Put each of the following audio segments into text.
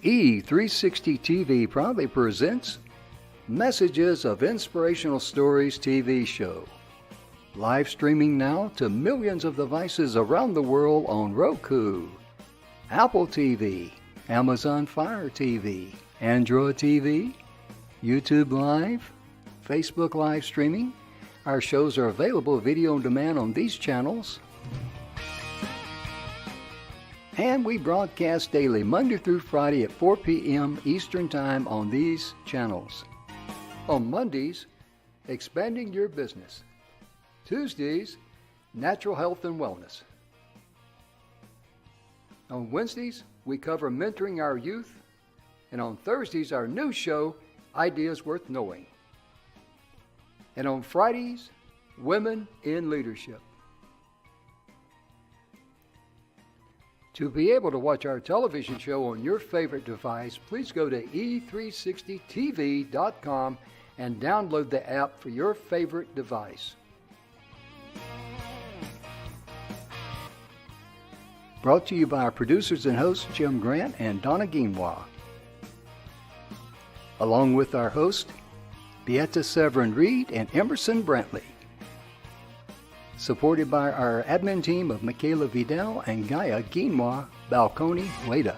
E360 TV proudly presents Messages of Inspirational Stories TV show. Live streaming now to millions of devices around the world on Roku, Apple TV, Amazon Fire TV, Android TV, YouTube Live, Facebook live streaming. Our shows are available video on demand on these channels. And we broadcast daily, Monday through Friday at 4 p.m. Eastern Time on these channels. On Mondays, Expanding Your Business. Tuesdays, Natural Health and Wellness. On Wednesdays, we cover mentoring our youth. And on Thursdays, our new show, Ideas Worth Knowing. And on Fridays, Women in Leadership. To be able to watch our television show on your favorite device, please go to e360tv.com and download the app for your favorite device. Brought to you by our producers and hosts, Jim Grant and Donna Guinois. Along with our host, Beata Severin Reed and Emerson Brantley. Supported by our admin team of Michaela Vidal and Gaia Guinois Balconi Leda.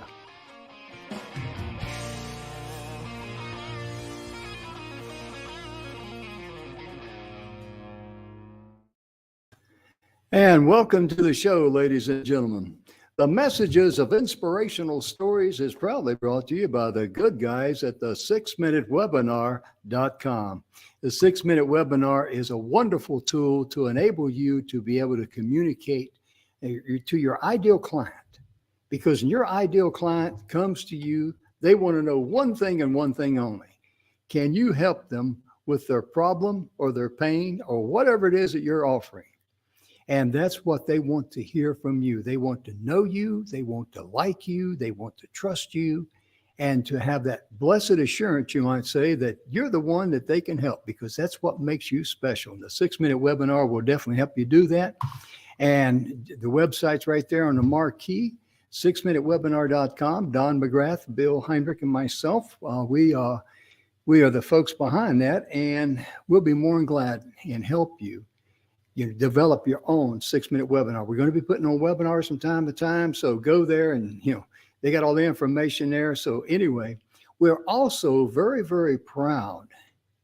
And welcome to the show, ladies and gentlemen. The Messages of Inspirational Stories is proudly brought to you by the good guys at the 6minutewebinar.com. The 6-Minute Webinar is a wonderful tool to enable you to be able to communicate to your ideal client. Because when your ideal client comes to you, they want to know one thing and one thing only. Can you help them with their problem or their pain or whatever it is that you're offering? And that's what they want to hear from you. They want to know you. They want to like you. They want to trust you. And to have that blessed assurance, you might say, that you're the one that they can help, because that's what makes you special. And the 6-Minute Webinar will definitely help you do that. And the website's right there on the marquee, 6minutewebinar.com. Don McGrath, Bill Heinrich, and myself, we are the folks behind that. And we'll be more than glad and help you develop your own 6-minute webinar. We're going to be putting on webinars from time to time, so go there and, they got all the information there. So anyway, we're also very, very proud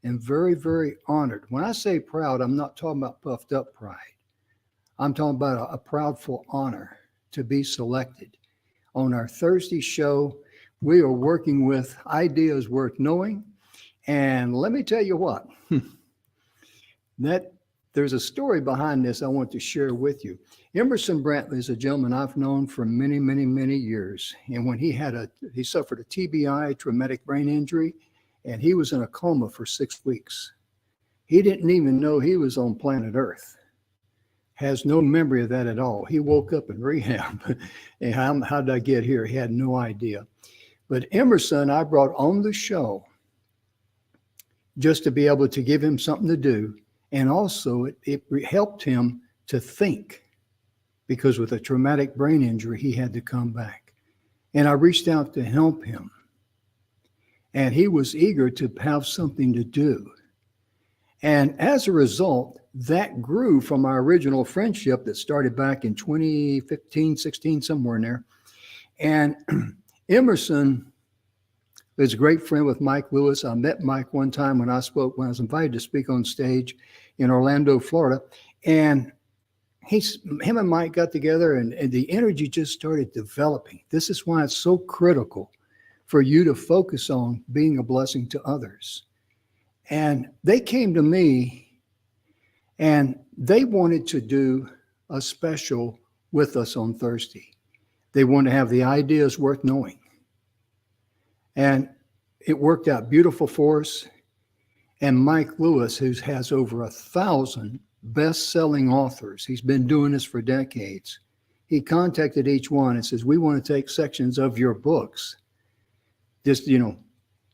and very, very honored. When I say proud, I'm not talking about puffed up pride. I'm talking about a proudful honor to be selected. On our Thursday show, we are working with Ideas Worth Knowing. And let me tell you what, there's a story behind this I want to share with you. Emerson Brantley is a gentleman I've known for many, many, many years. And when he suffered a TBI, traumatic brain injury, and he was in a coma for 6 weeks. He didn't even know he was on planet Earth. Has no memory of that at all. He woke up in rehab. And how did I get here? He had no idea. But Emerson, I brought on the show just to be able to give him something to do. And also it helped him to think, because with a traumatic brain injury, he had to come back. And I reached out to help him. And he was eager to have something to do. And as a result, that grew from our original friendship that started back in 2015, 16, somewhere in there. And Emerson is a great friend with Mike Lewis. I met Mike one time when I was invited to speak on stage in Orlando, Florida. And him and Mike got together, and the energy just started developing. This is why it's so critical for you to focus on being a blessing to others. And they came to me, and they wanted to do a special with us on Thursday. They wanted to have the Ideas Worth Knowing. And it worked out beautiful for us. And Mike Lewis, who has over 1,000 best-selling authors, he's been doing this for decades. He contacted each one and says, we want to take sections of your books, just,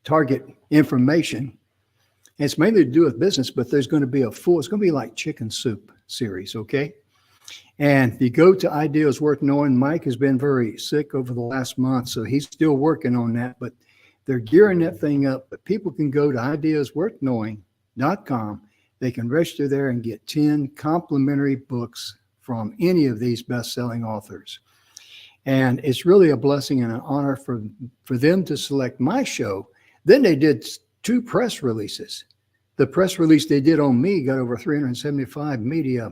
target information. And it's mainly to do with business, but there's going to be it's going to be like Chicken Soup series, okay? And if you go to Ideas Worth Knowing, Mike has been very sick over the last month, so he's still working on that, but they're gearing that thing up. But people can go to ideasworthknowing.com. They can register there and get 10 complimentary books from any of these best-selling authors. And it's really a blessing and an honor for them to select my show. Then they did 2 press releases. The press release they did on me got over 375 media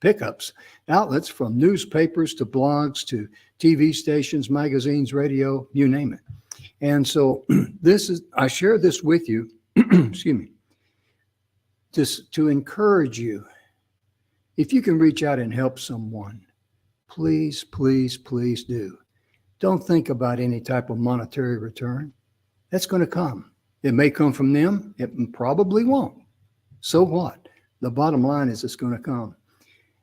pickups, outlets from newspapers to blogs to TV stations, magazines, radio, you name it. And so I share this with you, excuse me, just to encourage you. If you can reach out and help someone, please, please, please do. Don't think about any type of monetary return. That's going to come. It may come from them. It probably won't. So what? The bottom line is it's going to come.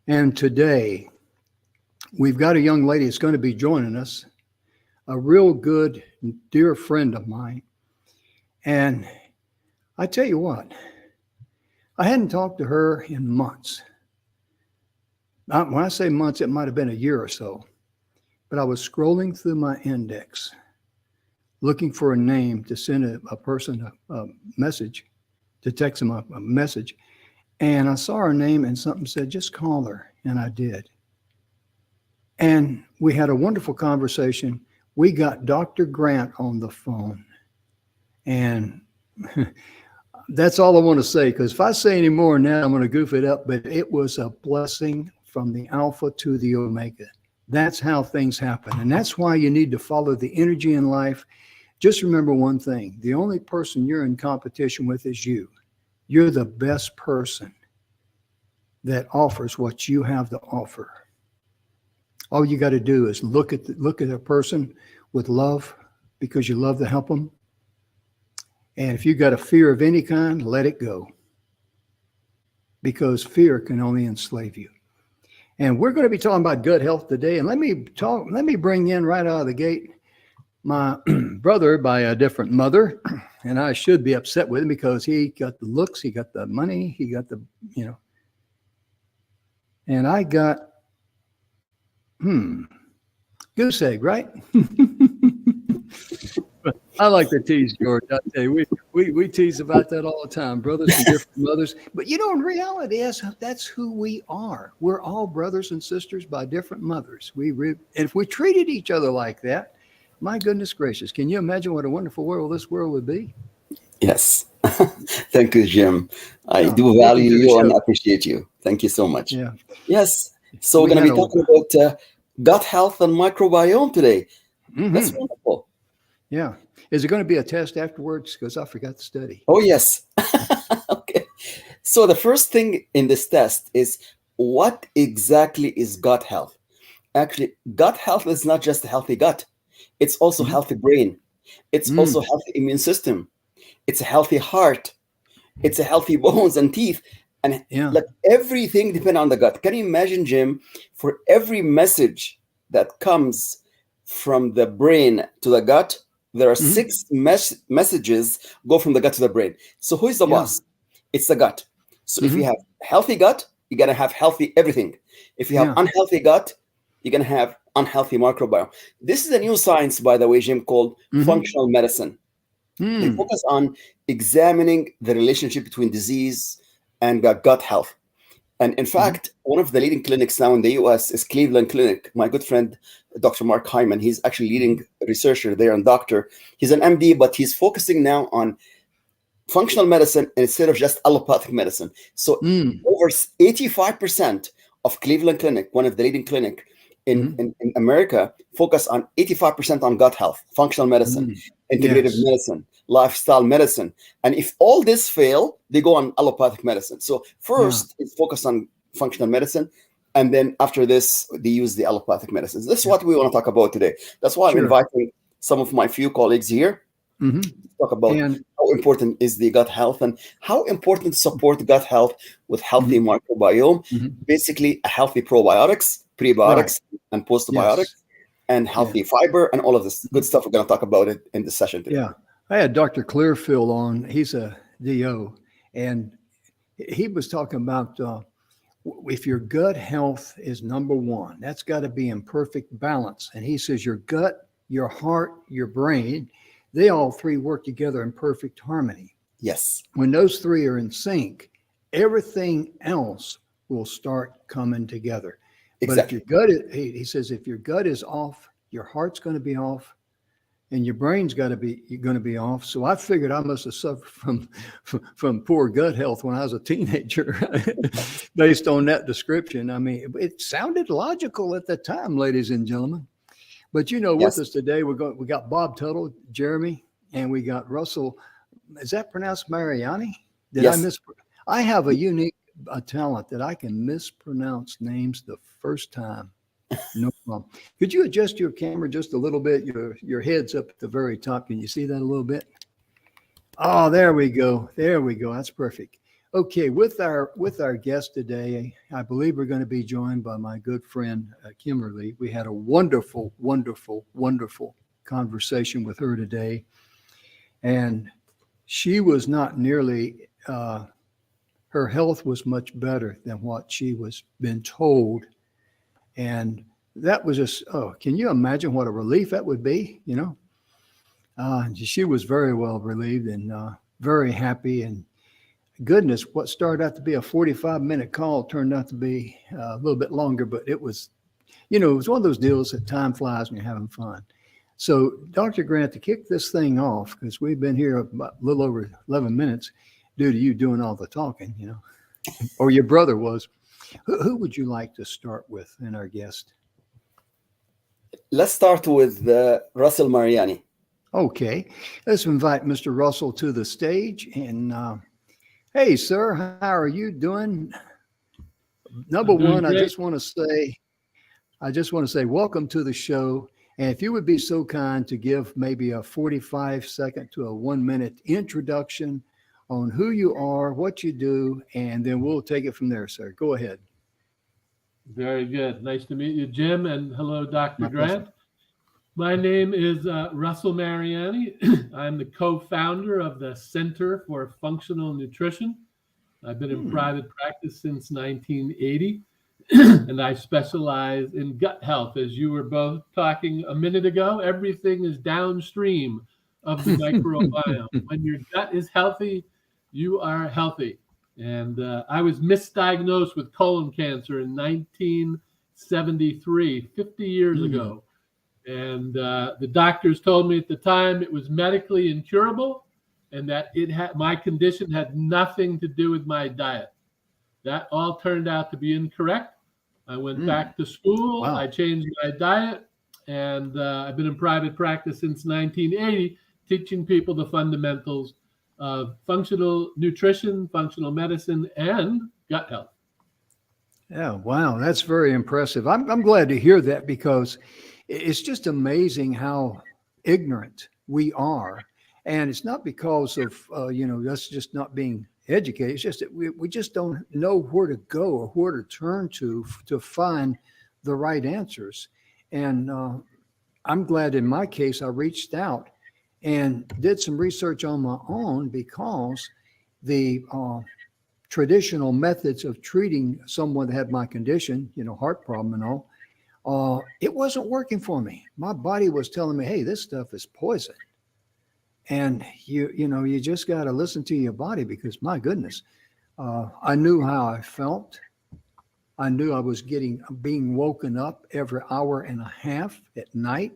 And today, we've got a young lady that's going to be joining us, a real good, dear friend of mine. And I tell you what, I hadn't talked to her in months. When I say months, it might have been a year or so. But I was scrolling through my index, looking for a name to send a person a message, to text them a message. And I saw her name and something said, just call her. And I did. And we had a wonderful conversation. We got Dr. Grant on the phone. And that's all I want to say, because if I say any more now, I'm going to goof it up. But it was a blessing from the Alpha to the Omega. That's how things happen. And that's why you need to follow the energy in life. Just remember one thing. The only person you're in competition with is you. You're the best person that offers what you have to offer. All you got to do is look at a person with love, because you love to help them. And if you got a fear of any kind, let it go, because fear can only enslave you. And we're going to be talking about gut health today. And let me bring in right out of the gate my brother by a different mother. And I should be upset with him because he got the looks, he got the money, he got the, and I got, goose egg, right? I like to tease, George. I tell you, we tease about that all the time, brothers and different mothers. But in reality, that's who we are. We're all brothers and sisters by different mothers. And if we treated each other like that, my goodness gracious, can you imagine what a wonderful world this world would be? Yes. Thank you, Jim. I do value you and appreciate you. Thank you so much. Yeah. Yes. So we're going to be talking about gut health and microbiome today. Mm-hmm. That's wonderful. Yeah. Is it going to be a test afterwards? Because I forgot to study. Oh, yes. Okay. So the first thing in this test is, what exactly is gut health? Actually, gut health is not just a healthy gut. It's also healthy brain. It's also healthy immune system. It's a healthy heart. It's a healthy bones and teeth. And like everything depends on the gut. Can you imagine, Jim, for every message that comes from the brain to the gut, there are 6 messages go from the gut to the brain. So who is the boss? It's the gut. So if you have healthy gut, you're going to have healthy everything. If you have unhealthy gut, you're going to have unhealthy microbiome. This is a new science, by the way, Jim, called functional medicine. They focus on examining the relationship between disease and gut health. And in fact, one of the leading clinics now in the US is Cleveland Clinic. My good friend, Dr. Mark Hyman, he's actually leading researcher there and doctor. He's an MD, but he's focusing now on functional medicine instead of just allopathic medicine. So over 85% of Cleveland Clinic, one of the leading clinic in America, focus on 85% on gut health, functional medicine, integrative medicine, lifestyle medicine. And if all this fail, they go on allopathic medicine. So first, it's focused on functional medicine. And then after this, they use the allopathic medicines. This is what we want to talk about today. That's why I'm inviting some of my few colleagues here to talk about how important is the gut health and how important to support gut health with healthy microbiome, basically a healthy probiotics, prebiotics, and postbiotics, and healthy fiber, and all of this good stuff. We're going to talk about it in this session today. Yeah. I had Dr. Clearfield on. He's a DO, and he was talking about if your gut health is number one, that's got to be in perfect balance. And he says your gut, your heart, your brain, they all three work together in perfect harmony. Yes. When those three are in sync, everything else will start coming together. Exactly. But if your gut, he says, if your gut is off, your heart's going to be off, and your brain's got to be off. So I figured I must have suffered from poor gut health when I was a teenager, based on that description. I mean, it sounded logical at the time, ladies and gentlemen. But Yes. with us today, we got Bob Tuttle, Jeremy, and we got Russell. Is that pronounced Mariani? Yes. I have a unique talent that I can mispronounce names the first time. No problem. Could you adjust your camera just a little bit? Your head's up at the very top. Can you see that a little bit? Oh, there we go. There we go. That's perfect. Okay, with our guest today, I believe we're going to be joined by my good friend Kimberly. We had a wonderful, wonderful, wonderful conversation with her today, and she was not nearly. Her health was much better than what she was been told. And that was just, can you imagine what a relief that would be? She was very well relieved and very happy. And goodness, what started out to be a 45-minute call turned out to be a little bit longer, but it was one of those deals that time flies when you're having fun. So, Dr. Grant, to kick this thing off, because we've been here about a little over 11 minutes due to you doing all the talking, or your brother was. Who would you like to start with in our guest? Let's start with Russell Mariani. Okay, let's invite Mr. Russell to the stage. And hey, sir, how are you doing? Number one, I just want to say welcome to the show. And if you would be so kind to give maybe a 45-second to a 1-minute introduction on who you are, what you do, and then we'll take it from there, sir. Go ahead. Very good. Nice to meet you, Jim, and hello, Dr. My Grant. pleasure. My name is Russell Mariani. I'm the co-founder of the Center for Functional Nutrition. I've been in private practice since 1980, and I specialize in gut health. As you were both talking a minute ago, everything is downstream of the microbiome. When your gut is healthy, you are healthy. And I was misdiagnosed with colon cancer in 1973, 50 years ago. And the doctors told me at the time it was medically incurable and that my condition had nothing to do with my diet. That all turned out to be incorrect. I went back to school. Wow. I changed my diet, and I've been in private practice since 1980, teaching people the fundamentals of functional nutrition, functional medicine, and gut health. Yeah, wow, that's very impressive. I'm glad to hear that, because it's just amazing how ignorant we are. And it's not because of, us just not being educated. It's just that we just don't know where to go or where to turn to find the right answers. And I'm glad in my case, I reached out and did some research on my own, because the traditional methods of treating someone that had my condition, heart problem and all, it wasn't working for me. My body was telling me, hey, this stuff is poison. And you just got to listen to your body, because my goodness, I knew how I felt. I knew I was being woken up every hour and a half at night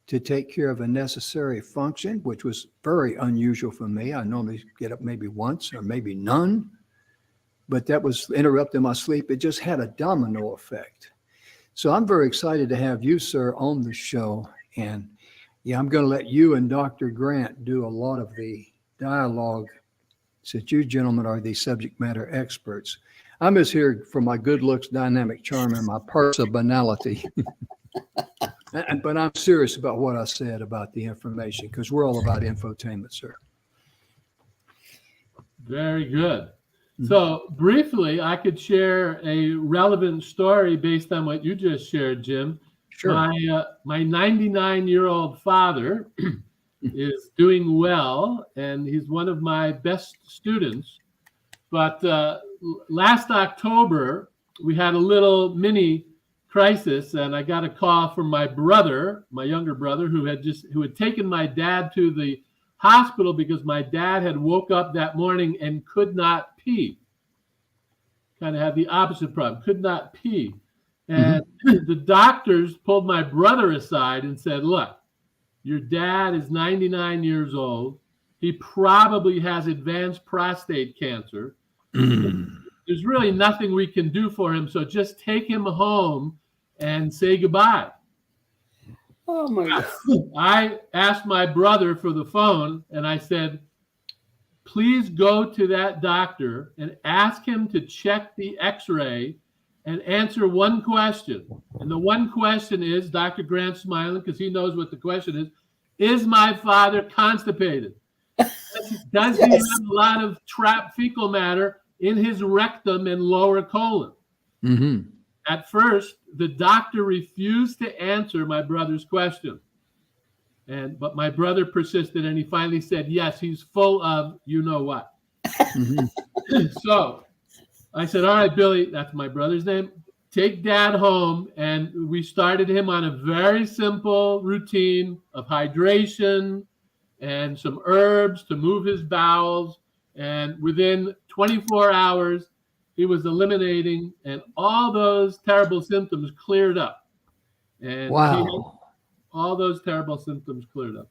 to take care of a necessary function, which was very unusual for me. I normally get up maybe once or maybe none, but that was interrupting my sleep. It just had a domino effect. So I'm very excited to have you, sir, on the show. And yeah, I'm going to let you and Dr. Grant do a lot of the dialogue, since you gentlemen are the subject matter experts. I'm just here for my good looks, dynamic charm, and my personality. But I'm serious about what I said about the information, because we're all about infotainment, sir. Very good. So briefly, I could share a relevant story based on what you just shared, Jim. Sure. My 99-year-old father is doing well, and he's one of my best students. But last October, we had a little mini crisis, and I got a call from my brother, my younger brother, who had taken my dad to the hospital because my dad had woke up that morning and could not pee. Kind of had the opposite problem, could not pee. And the doctors pulled my brother aside and said, look, your dad is 99 years old. He probably has advanced prostate cancer. There's really nothing we can do for him. So just take him home and say goodbye. Oh my God. I asked my brother for the phone and I said, please go to that doctor and ask him to check the x-ray and answer one question. And the one question is, Dr. Grant's smiling because he knows what the question is my father constipated? Does he have a lot of trapped fecal matter in his rectum and lower colon? At first, the doctor refused to answer my brother's question. But my brother persisted, and he finally said, yes, he's full of you know what. So I said, all right, Billy, that's my brother's name. Take dad home. And we started him on a very simple routine of hydration and some herbs to move his bowels. And within 24 hours, he was eliminating, and all those terrible symptoms cleared up. And Wow. all those terrible symptoms cleared up.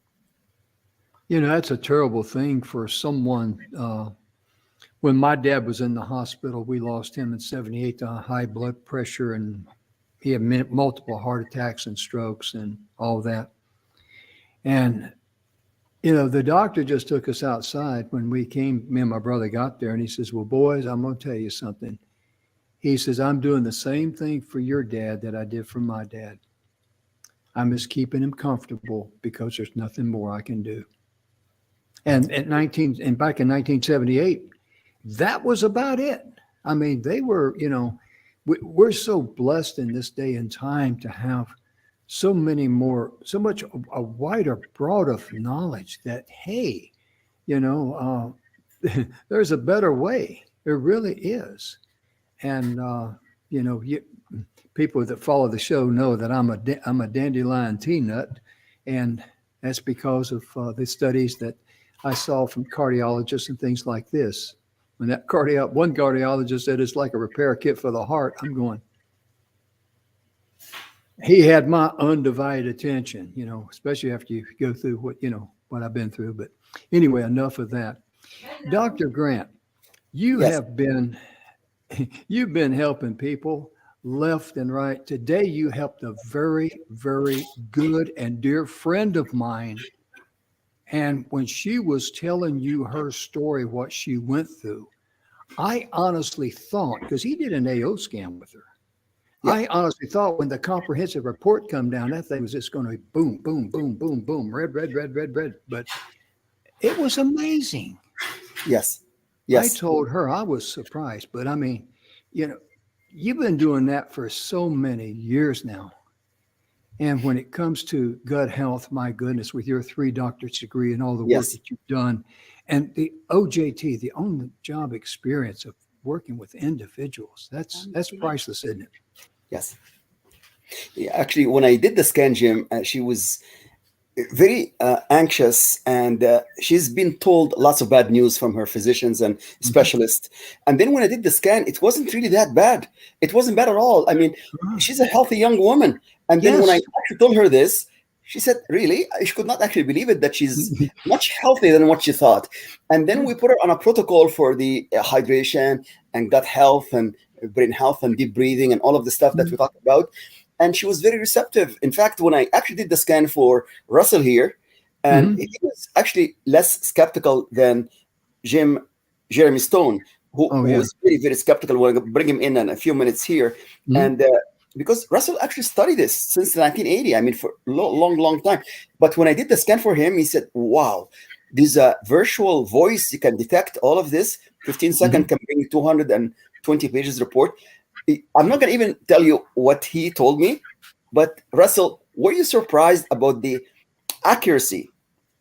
You know, that's a terrible thing for someone. When my dad was in the hospital, we lost him in 78 to high blood pressure, and he had multiple heart attacks and strokes and all that. And, you know, the doctor just took us outside when we came, me and my brother got there, and he says, well, boys, I'm going to tell you something. He says, I'm doing the same thing for your dad that I did for my dad. I'm just keeping him comfortable because there's nothing more I can do. And back in 1978, that was about it. I mean, they were, you know, we're so blessed in this day and time to have so much a wider, broader knowledge that, hey, you know, there's a better way. There really is. And, you know, people that follow the show know that I'm a dandelion tea nut. And that's because of the studies that I saw from cardiologists and things like this. When that one cardiologist said it's like a repair kit for the heart, I'm going, he had my undivided attention, you know, especially after you go through what I've been through. But anyway, enough of that. Dr. Grant, you've been helping people left and right. Today, you helped a very, very good and dear friend of mine. And when she was telling you her story, what she went through, I honestly thought, because he did an AO scan with her, I honestly thought when the comprehensive report come down, that thing was just going to be boom, boom, boom, boom, boom, red, red, red, red, red. But it was amazing. Yes. I told her I was surprised. But I mean, you know, you've been doing that for so many years now. And when it comes to gut health, my goodness, with your 3 doctorate degree and all the work that you've done, and the OJT, the on-the-job experience of working with individuals, that's priceless, isn't it? Yes. Yeah, actually, when I did the scan, Jim, she was very anxious, and she's been told lots of bad news from her physicians and specialists. And then when I did the scan, it wasn't really that bad. It wasn't bad at all. I mean, she's a healthy young woman. And then when I actually told her this, she said, really? She could not actually believe it, that she's much healthier than what she thought. And then we put her on a protocol for the hydration and gut health and brain health and deep breathing and all of the stuff that we talked about. And she was very receptive. In fact, when I actually did the scan for Russell here, and he was actually less skeptical than Jeremy Stone, who was very, very skeptical. We're going to bring him in a few minutes here. And because Russell actually studied this since 1980, I mean, for a long time. But when I did the scan for him, he said, wow, this virtual voice, you can detect all of this. 15 seconds can bring 220 pages report. I'm not going to even tell you what he told me, but Russell, were you surprised about the accuracy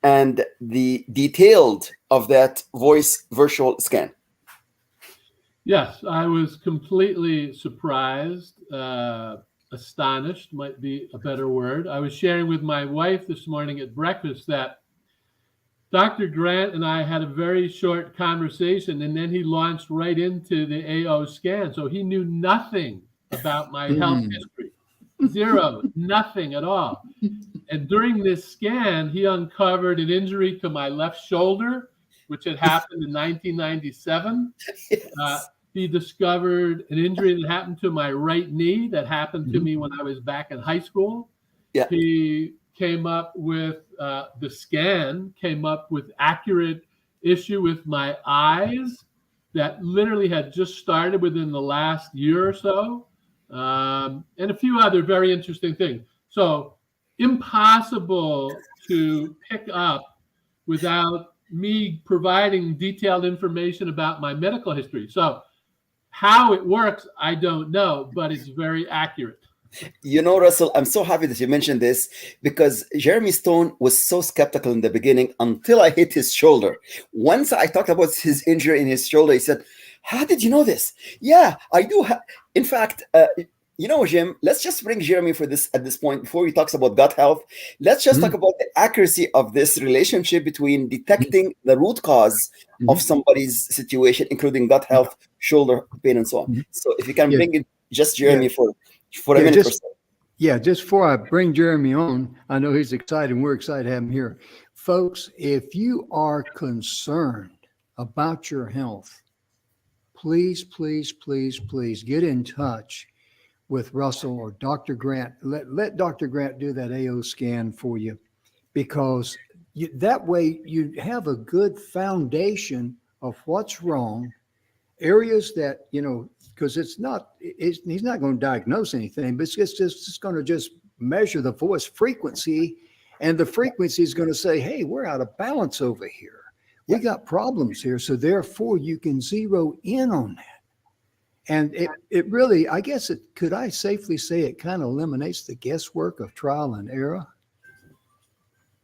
and the detailed of that voice virtual scan? Yes, I was completely surprised, astonished might be a better word. I was sharing with my wife this morning at breakfast that Dr. Grant and I had a very short conversation, and then he launched right into the AO scan. So he knew nothing about my health Mm. history, zero, nothing at all. And during this scan, he uncovered an injury to my left shoulder, which had happened in 1997. Yes. He discovered an injury that happened to my right knee that happened to me when I was back in high school. Yeah. He came up with the scan, came up with accurate issue with my eyes that literally had just started within the last year or so, and a few other very interesting things. So impossible to pick up without me providing detailed information about my medical history. So how it works, I don't know, but it's very accurate. You know, Russell, I'm so happy that you mentioned this because Jeremy Stone was so skeptical in the beginning until I hit his shoulder. Once I talked about his injury in his shoulder, he said, "How did you know this?" Yeah, I do. In fact, you know, Jim, let's just bring Jeremy for this at this point before he talks about gut health. Let's just talk about the accuracy of this relationship between detecting the root cause of somebody's situation, including gut health, shoulder pain, and so on. So if you can Yeah. bring it just Jeremy for a Yeah, minute or just- so. Yeah, just before I bring Jeremy on, I know he's excited. We're excited to have him here. Folks, if you are concerned about your health, please, please, please, please get in touch with Russell or Dr. Grant. Let Dr. Grant do that AO scan for you, because that way you have a good foundation of what's wrong, areas that, because he's not going to diagnose anything, but it's going to just measure the voice frequency, and the frequency is going to say, hey, we're out of balance over here. We got problems here. So therefore you can zero in on that. And it really, I guess could I safely say it kind of eliminates the guesswork of trial and error?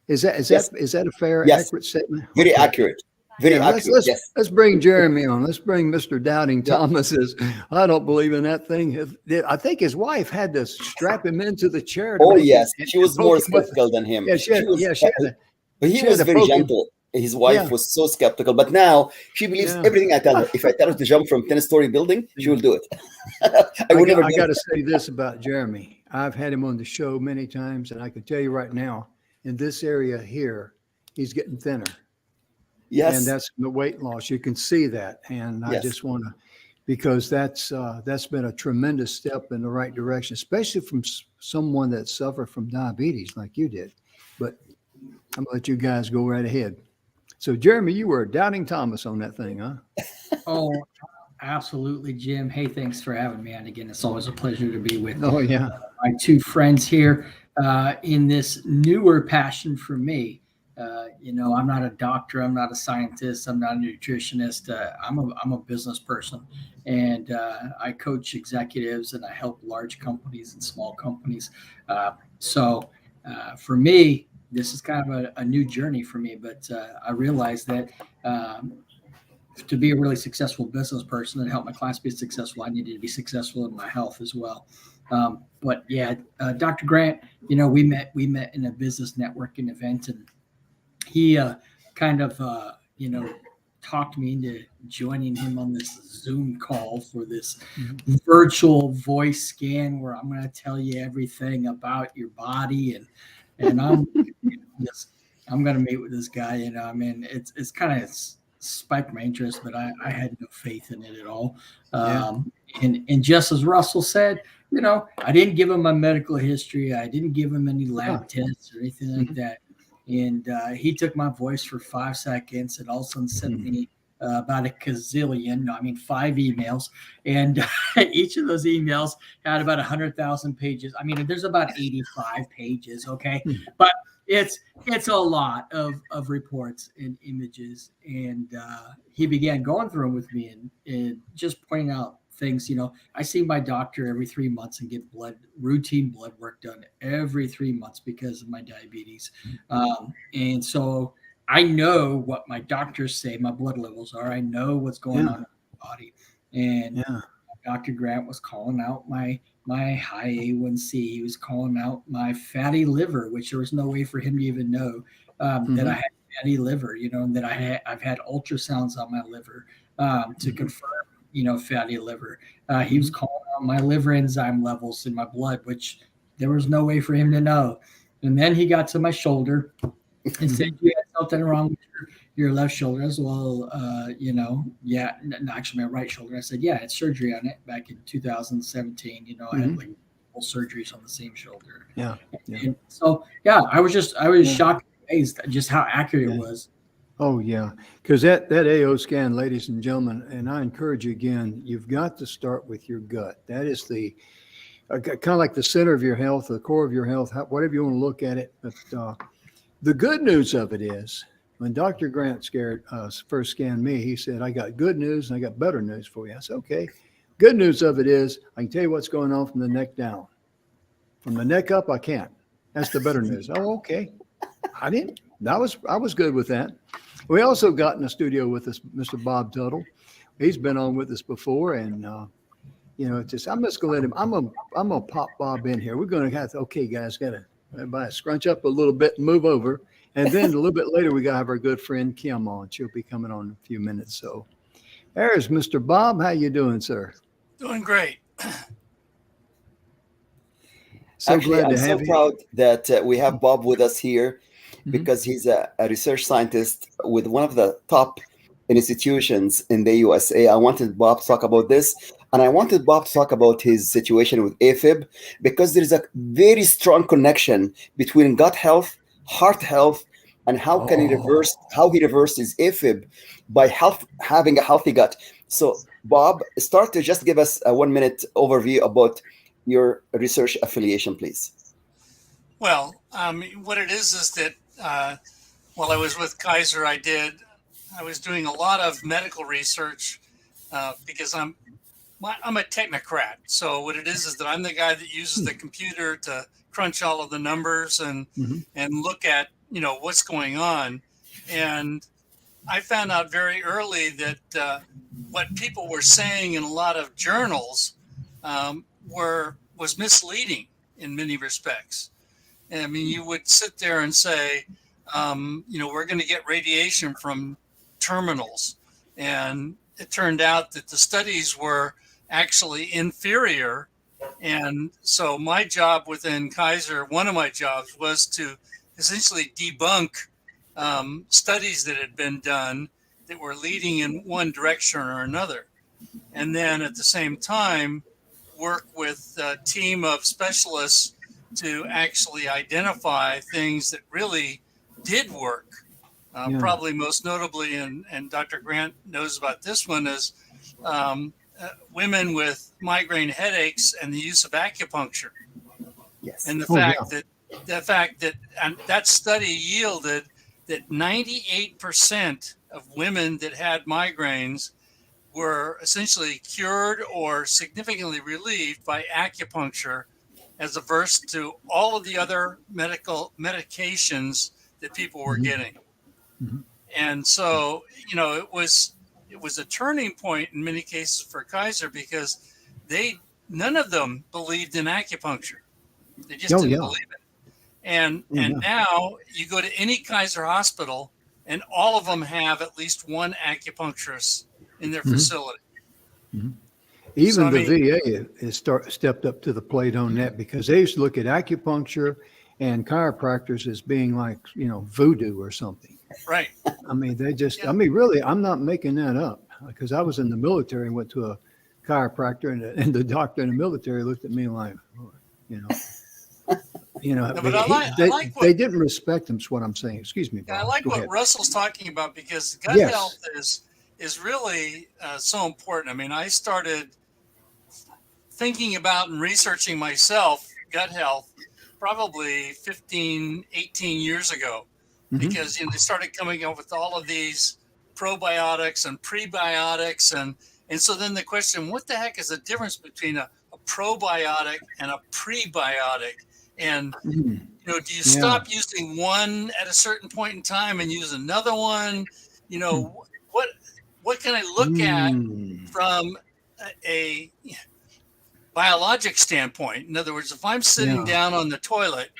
Is that a fair, accurate statement? Very Okay. accurate. Very accurate. Let's bring Jeremy on. Let's bring Mr. Doubting Thomas's. I don't believe in that thing. I think his wife had to strap him into the chair. Oh yes, she was more skeptical than him. Yeah, she had but he was very gentle. His wife was so skeptical, but now she believes everything I tell her. If I tell her to jump from 10-story building, she will do it. I got to say this about Jeremy. I've had him on the show many times, and I can tell you right now, in this area here, he's getting thinner. Yes. And that's the weight loss. You can see that. And I just want to, because that's been a tremendous step in the right direction, especially from someone that suffered from diabetes like you did. But I'm going to let you guys go right ahead. So, Jeremy, you were doubting Thomas on that thing, huh? Oh, absolutely, Jim. Hey, thanks for having me on again. It's always a pleasure to be with my two friends here in this newer passion for me. I'm not a doctor. I'm not a scientist. I'm not a nutritionist. I'm a business person, and I coach executives and I help large companies and small companies. So for me, this is kind of a new journey for me, but I realized that to be a really successful business person and help my clients be successful, I needed to be successful in my health as well. But yeah, Dr. Grant, we met in a business networking event, and he kind of talked me into joining him on this Zoom call for this virtual voice scan where I'm going to tell you everything about your body, and I'm going to meet with this guy. It's kind of spiked my interest, but I had no faith in it at all. And just as Russell said, I didn't give him my medical history. I didn't give him any lab tests or anything like that. And he took my voice for 5 seconds and all of a sudden sent me about 5 emails. And each of those emails had about 100,000 pages. There's about 85 pages. Okay. But it's a lot of reports and images. And he began going through them with me and just pointing out things. I see my doctor every 3 months and get routine blood work done every 3 months because of my diabetes. And so I know what my doctors say my blood levels are. I know what's going on in my body. And Yeah. Dr. Grant was calling out my high A1C. He was calling out my fatty liver, which there was no way for him to even know that I had fatty liver, and that I've had ultrasounds on my liver to confirm, fatty liver. He was calling out my liver enzyme levels in my blood, which there was no way for him to know. And then he got to my shoulder and said, "You had something wrong with your left shoulder as well." Yeah, actually my right shoulder. I said, "Yeah, I had surgery on it back in 2017. I had like full surgeries on the same shoulder." Yeah. And so, I was shocked and amazed at just how accurate it was. Oh yeah, because that AO scan, ladies and gentlemen, and I encourage you again, you've got to start with your gut. That is the kind of like the center of your health, the core of your health, whatever you want to look at it. But the good news of it is, when Dr. Grant first scanned me, he said, "I got good news and I got better news for you." I said, "Okay." Good news of it is, I can tell you what's going on from the neck down. From the neck up, I can't. That's the better news. Oh, okay. I was good with that. We also got in the studio with us Mr. Bob Tuttle. He's been on with us before, and I'm just gonna let him. I'm gonna pop Bob in here. We're gonna have to. Okay, guys, everybody scrunch up a little bit and move over, and then a little bit later we gotta have our good friend Kim on. She'll be coming on in a few minutes. So, there's Mr. Bob. How you doing, sir? Doing great. So Actually, glad I'm to so have you. proud that we have Bob with us here because he's a research scientist with one of the top institutions in the USA. I wanted Bob to talk about this, and I wanted Bob to talk about his situation with AFib because there is a very strong connection between gut health, heart health, and how he reverses AFib by having a healthy gut. So, Bob, start to just give us a 1-minute overview about your research affiliation, please. Well, what it is that while I was with Kaiser, I was doing a lot of medical research because I'm a technocrat. So what it is that I'm the guy that uses the computer to crunch all of the numbers and look at what's going on. And I found out very early that what people were saying in a lot of journals was misleading in many respects. And I mean, you would sit there and say, we're going to get radiation from terminals. And it turned out that the studies were actually inferior. And so my job within Kaiser, one of my jobs was to essentially debunk studies that had been done that were leading in one direction or another. And then at the same time, work with a team of specialists to actually identify things that really did work. Probably most notably, and Dr. Grant knows about this one, is women with migraine headaches and the use of acupuncture. Yes. And the fact that that study yielded that 98% of women that had migraines were essentially cured or significantly relieved by acupuncture, as opposed to all of the other medications that people were getting. And so, it was a turning point in many cases for Kaiser because none of them believed in acupuncture. They just didn't believe it. And now you go to any Kaiser hospital and all of them have at least one acupuncturist in their facility. Even the VA has stepped up to the plate on that because they used to look at acupuncture and chiropractors as being like, voodoo or something. Right. I mean, really, I'm not making that up because I was in the military and went to a chiropractor and the doctor in the military looked at me like, they didn't respect him, is what I'm saying. Excuse me, Bob. I like Go what ahead. Russell's talking about because gut health is really so important. I mean, I started thinking about and researching myself gut health probably 15, 18 years ago because they started coming up with all of these probiotics and prebiotics. And so then the question, what the heck is the difference between a probiotic and a prebiotic? And, do you stop using one at a certain point in time and use another one? What can I look at from a biologic standpoint. In other words, if I'm sitting down on the toilet,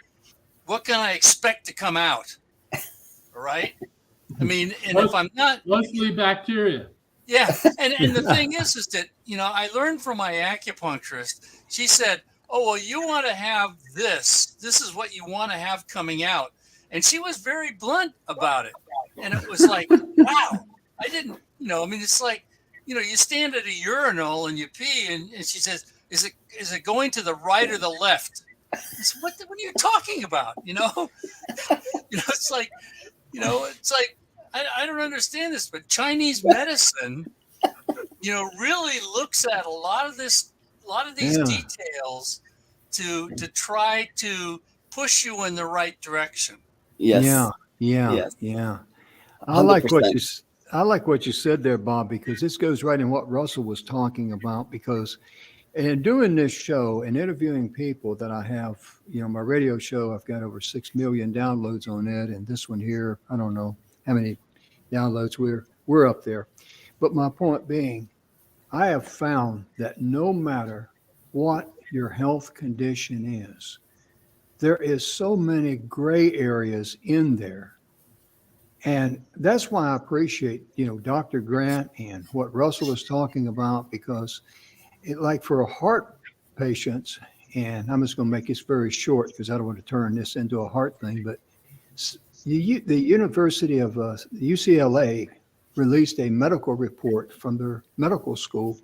what can I expect to come out? All right. I mean, and if I'm not, mostly bacteria. Yeah. And the thing is that, I learned from my acupuncturist. She said, oh, well, you want to have this. This is what you want to have coming out. And she was very blunt about it. And it was like, wow, I didn't, it's like, you stand at a urinal and you pee and she says, is it going to the right or the left? I said, what are you talking about? It's like, I don't understand this, but Chinese medicine, really looks at a lot of these details to try to push you in the right direction. Yes. Yeah. I like what you said there, Bob, because this goes right in what Russell was talking about. Because in doing this show and interviewing people that I have, my radio show, I've got over 6 million downloads on it, and this one here, I don't know how many downloads we're up there. But my point being, I have found that no matter what your health condition is, there is so many gray areas in there. And that's why I appreciate, Dr. Grant and what Russell is talking about, because like for a heart patients, and I'm just going to make this very short because I don't want to turn this into a heart thing, but the University of UCLA released a medical report from their medical school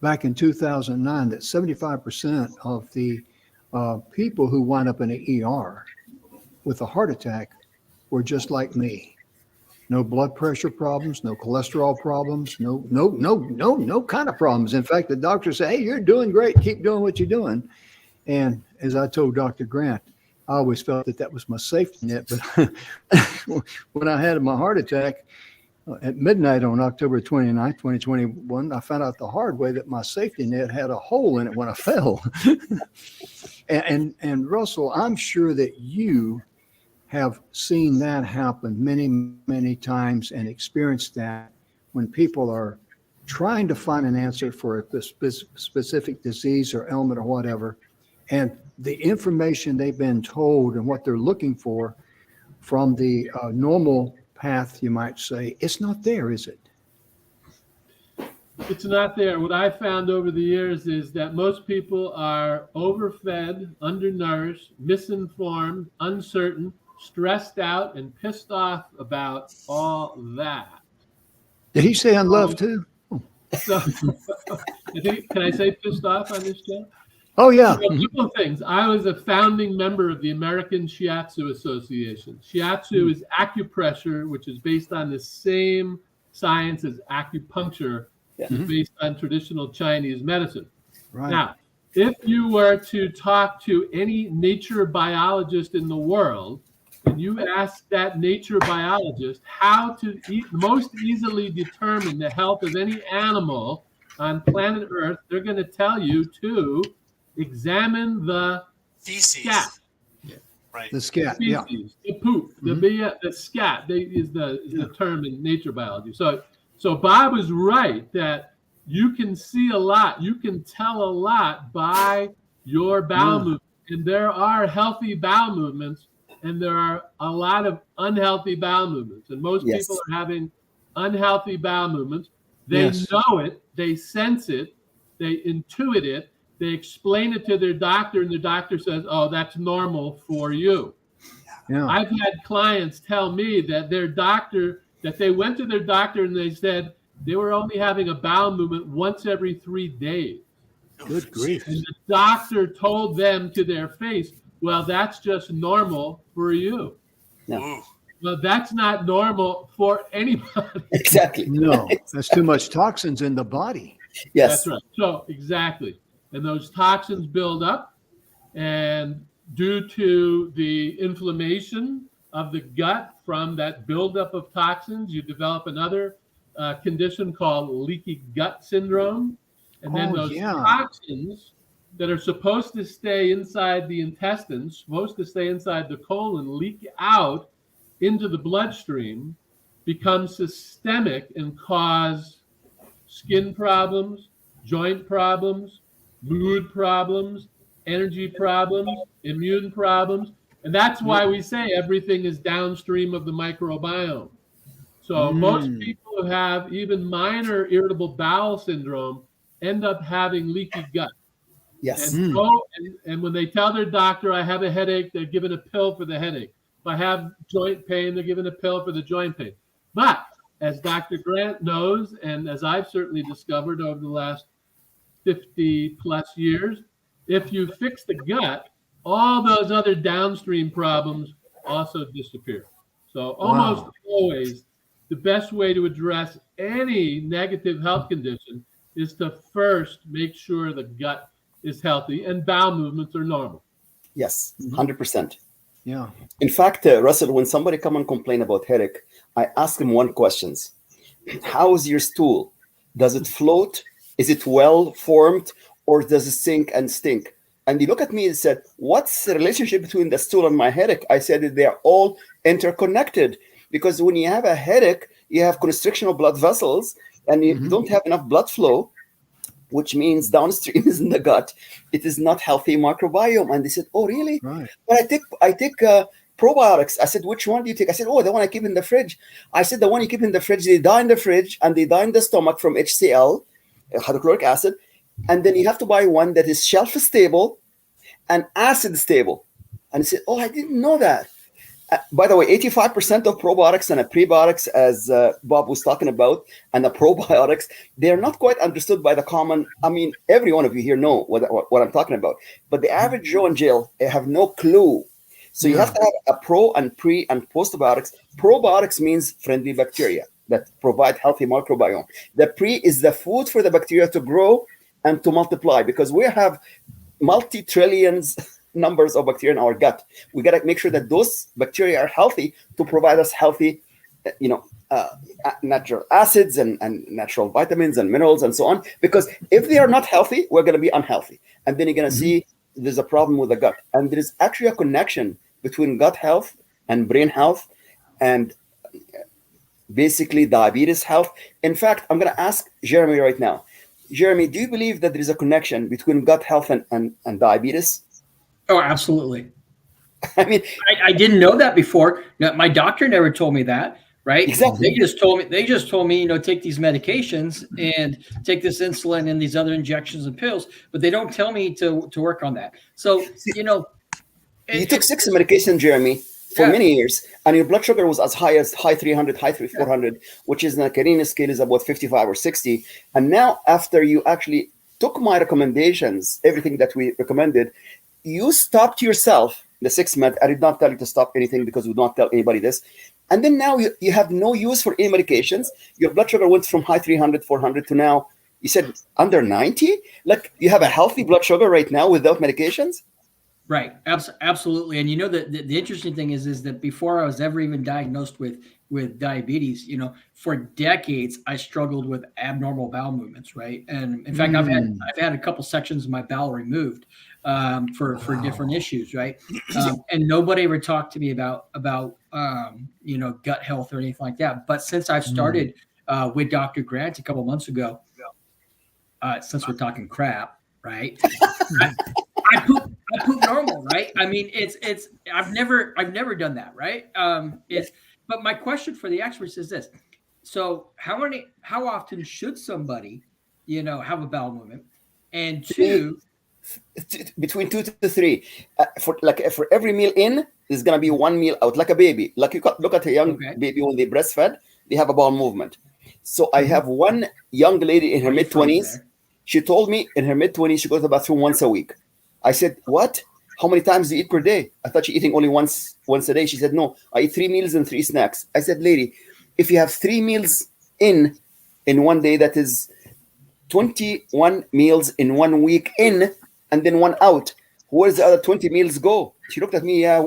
back in 2009 that 75% of the people who wind up in an ER with a heart attack were just like me. No blood pressure problems, no cholesterol problems, no kind of problems. In fact, the doctor said, hey, you're doing great. Keep doing what you're doing. And as I told Dr. Grant, I always felt that was my safety net. But when I had my heart attack at midnight on October 29, 2021, I found out the hard way that my safety net had a hole in it when I fell. and Russell, I'm sure that you have seen that happen many, many times and experienced that when people are trying to find an answer for a specific disease or ailment or whatever, and the information they've been told and what they're looking for from the normal path, you might say, it's not there, is it? It's not there. What I found over the years is that most people are overfed, undernourished, misinformed, uncertain, stressed out, and pissed off about all that. Did he say unloved too? So, can I say pissed off on this show? Oh, yeah. So, a couple of things. I was a founding member of the American Shiatsu Association. Shiatsu is acupressure, which is based on the same science as acupuncture, based on traditional Chinese medicine. Right. Now, if you were to talk to any nature biologist in the world, and you ask that nature biologist how to most easily determine the health of any animal on planet Earth, they're going to tell you to examine the feces. Scat. Right. The scat, Species, the poop, the scat is the term in nature biology. So Bob is right that you can see a lot, you can tell a lot by your bowel movement. And there are healthy bowel movements, and there are a lot of unhealthy bowel movements. And most people are having unhealthy bowel movements. They know it, they sense it, they intuit it, they explain it to their doctor, and the doctor says, oh, that's normal for you. Yeah. I've had clients tell me that they went to their doctor and they said they were only having a bowel movement once every 3 days. Good grief. And the doctor told them to their face, well, that's just normal for you. No. Well, that's not normal for anybody. Exactly. No, that's too much toxins in the body. Yes. That's right. So exactly. And those toxins build up, and due to the inflammation of the gut from that buildup of toxins, you develop another condition called leaky gut syndrome. And then those toxins that are supposed to stay inside the intestines, supposed to stay inside the colon, leak out into the bloodstream, become systemic and cause skin problems, joint problems, mood problems, energy problems, immune problems. And that's why we say everything is downstream of the microbiome. So most people who have even minor irritable bowel syndrome end up having leaky gut. Yes. And when they tell their doctor, I have a headache, they're given a pill for the headache. If I have joint pain, they're given a pill for the joint pain. But as Dr. Grant knows, and as I've certainly discovered over the last 50 plus years, if you fix the gut, all those other downstream problems also disappear. So almost always the best way to address any negative health condition is to first make sure the gut is healthy and bowel movements are normal. Yes, 100%. Yeah. In fact, Russell, when somebody come and complain about headache, I ask them one question. How is your stool? Does it float? Is it well formed? Or does it sink and stink? And he looked at me and said, what's the relationship between the stool and my headache? I said that they are all interconnected, because when you have a headache, you have constriction of blood vessels and you don't have enough blood flow, which means downstream is in the gut. It is not healthy microbiome. And they said, oh, really? Right. But I take probiotics. I said, which one do you take? I said, oh, the one I keep in the fridge. I said, the one you keep in the fridge, they die in the fridge and they die in the stomach from HCl, hydrochloric acid. And then you have to buy one that is shelf stable and acid stable. And I said, oh, I didn't know that. By the way, 85% of probiotics and prebiotics, as Bob was talking about, and the probiotics, they're not quite understood by the common. I mean, every one of you here know what I'm talking about. But the average Joe and Jill have no clue. So you have to have a pro and pre and postbiotics. Probiotics means friendly bacteria that provide healthy microbiome. The pre is the food for the bacteria to grow and to multiply, because we have multi-trillions numbers of bacteria in our gut. We got to make sure that those bacteria are healthy to provide us healthy, natural acids and natural vitamins and minerals and so on. Because if they are not healthy, we're going to be unhealthy. And then you're going to see there's a problem with the gut. And there is actually a connection between gut health and brain health and basically diabetes health. In fact, I'm going to ask Jeremy right now. Jeremy, do you believe that there is a connection between gut health and diabetes? Oh, absolutely. I mean, I didn't know that before. No, my doctor never told me that, right? Exactly. They just told me, take these medications and take this insulin and these other injections and pills, but they don't tell me to work on that. So, you took 6 medications, Jeremy, for many years, and your blood sugar was as high 300, high 400, which is in a Carina scale is about 55 or 60. And now after you actually took my recommendations, everything that we recommended, you stopped yourself the 6 med. I did not tell you to stop anything because we don't tell anybody this. And then now you have no use for any medications. Your blood sugar went from high 300, 400 to now, you said under 90? Like you have a healthy blood sugar right now without medications? Right. Absolutely. And the interesting thing is that before I was ever even diagnosed with diabetes, for decades, I struggled with abnormal bowel movements. Right. And in fact, I've had a couple sections of my bowel removed for different issues. Right. And nobody ever talked to me about gut health or anything like that. But since I've started with Dr. Grant a couple months ago, since we're talking crap, right? I poop normal, right? I mean, I've never done that, right? But my question for the experts is this: so how often should somebody, have a bowel movement? And two, between 2 to 3. For every meal in, there's gonna be 1 meal out, like a baby. Like you look at a young baby when they breastfed, they have a bowel movement. So I have one young lady in her mid-20s. She told me in her mid-20s she goes to the bathroom once a week. I said, what? How many times do you eat per day? I thought you're eating only once a day. She said, no, I eat 3 meals and 3 snacks. I said, lady, if you have 3 meals in one day, that is 21 meals in 1 week in, and then 1 out. Where does the other 20 meals go? She looked at me, I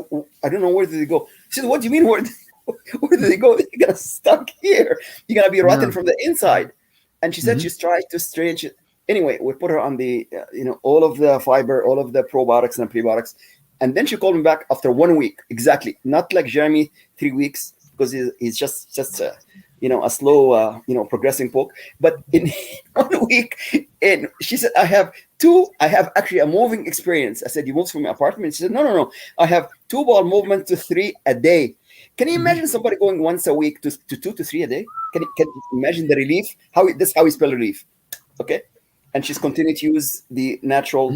don't know, where did they go? She said, what do you mean, where did they go? You're going to stuck here. You're going to be rotten from the inside. And she said she's tried to stretch it. Anyway, we put her on the, all of the fiber, all of the probiotics and prebiotics. And then she called me back after 1 week. Exactly. Not like Jeremy, 3 weeks, because he's just a slow, progressing poke. But in 1 week, and she said, I have actually a moving experience. I said, you moved from your apartment? She said, no. I have 2 bowel movement to 3 a day. Can you imagine somebody going once a week to 2 to 3 a day? Can you imagine the relief? That's how we spell relief. Okay. And she's continued to use the natural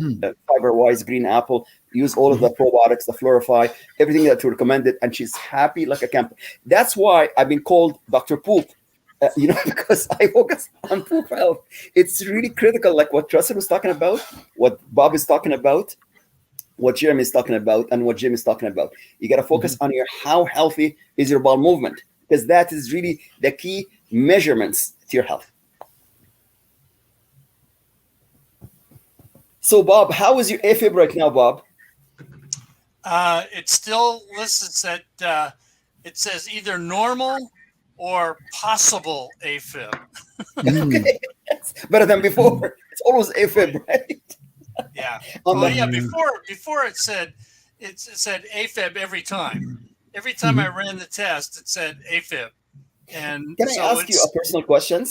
fiber-wise green apple, use all of the probiotics, the Florify, everything that we recommended, and she's happy like a camp. That's why I've been called Dr. Poop, because I focus on poop health. It's really critical, like what Russell was talking about, what Bob is talking about, what Jeremy is talking about, and what Jim is talking about. You got to focus on how healthy is your bowel movement, because that is really the key measurements to your health. So, Bob, how is your AFib right now, Bob? It still lists at, it says either normal or possible AFib. Okay. It's better than before. It's always AFib, right? Yeah. Oh, yeah. Before it said AFib every time. Every time I ran the test, it said AFib. And can I ask you a personal question?